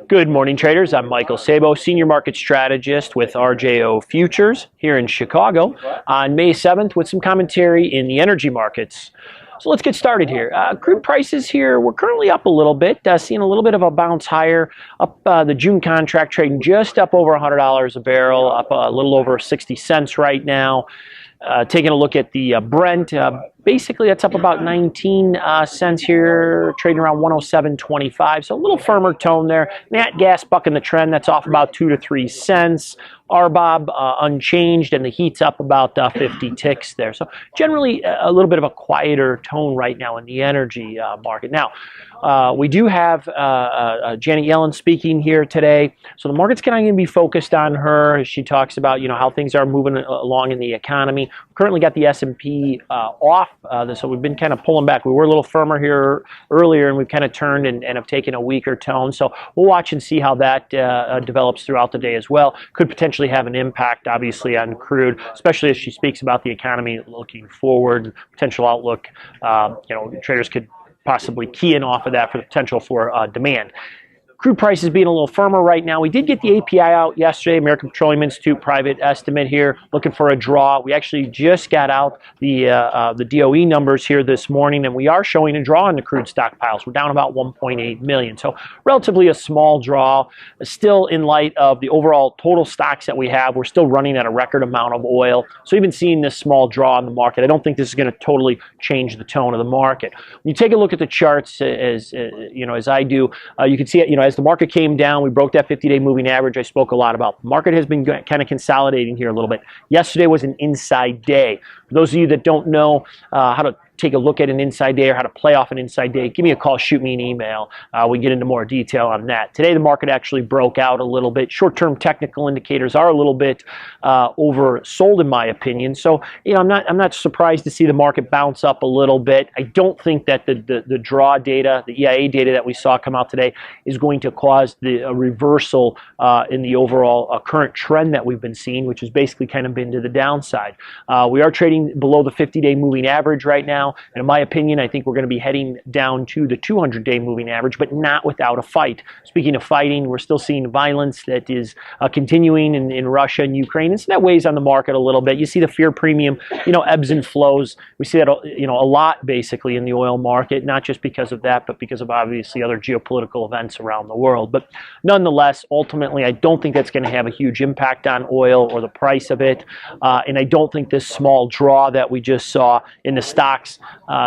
Good morning, traders. I'm Michael Sabo, Senior Market Strategist with RJO Futures here in Chicago on May 7th with some commentary in the energy markets. So let's get started here. Crude prices here, we're currently up a little bit, seeing a little bit of a bounce higher. Up the June contract trading just up over $100 a barrel, up a little over 60 cents right now. Taking a look at the Brent, basically that's up about 19 cents here, trading around 107.25, so a little firmer tone there. Nat gas bucking the trend, that's off about 2 to 3 cents. RBOB unchanged, and the heat's up about 50 ticks there. So generally a little bit of a quieter tone right now in the energy market. Now, we do have Janet Yellen speaking here today, so the market's kind of going to be focused on her as she talks about how things are moving along in the economy. We currently got the S&P off, so we've been kind of pulling back. We were a little firmer here earlier, and we've kind of turned and have taken a weaker tone. So we'll watch and see how that develops throughout the day as well. Could potentially have an impact, obviously, on crude, especially as she speaks about the economy looking forward, potential outlook. Traders could possibly key in off of that for the potential for demand. Crude prices being a little firmer right now. We did get the API out yesterday, American Petroleum Institute private estimate here, looking for a draw. We actually just got out the DOE numbers here this morning, and we are showing a draw in the crude stockpiles. We're down about 1.8 million, so relatively a small draw. Still, in light of the overall total stocks that we have, we're still running at a record amount of oil. So even seeing this small draw in the market, I don't think this is going to totally change the tone of the market. When you take a look at the charts, as I do, you can see it. As the market came down, we broke that 50-day moving average I spoke a lot about. The market has been kind of consolidating here a little bit. Yesterday was an inside day. For those of you that don't know how to take a look at an inside day or how to play off an inside day, give me a call, shoot me an email. We get into more detail on that. Today the market actually broke out a little bit. Short-term technical indicators are a little bit oversold in my opinion. So I'm not surprised to see the market bounce up a little bit. I don't think that the draw data, the EIA data that we saw come out today is going to cause a reversal in the overall current trend that we've been seeing, which has basically kind of been to the downside. We are trading below the 50-day moving average right now. And in my opinion, I think we're going to be heading down to the 200-day moving average, but not without a fight. Speaking of fighting, we're still seeing violence that is continuing in Russia and Ukraine, and so that weighs on the market a little bit. You see the fear premium, ebbs and flows. We see that, a lot basically in the oil market, not just because of that, but because of obviously other geopolitical events around the world. But nonetheless, ultimately, I don't think that's going to have a huge impact on oil or the price of it, and I don't think this small draw that we just saw in the stocks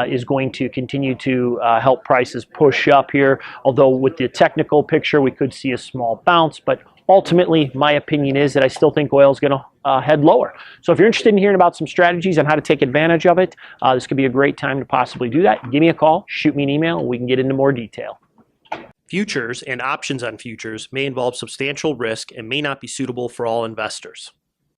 is going to continue to help prices push up here. Although with the technical picture, we could see a small bounce, but ultimately, my opinion is that I still think oil is going to head lower. So if you're interested in hearing about some strategies on how to take advantage of it, this could be a great time to possibly do that. Give me a call, shoot me an email, and we can get into more detail. Futures and options on futures may involve substantial risk and may not be suitable for all investors.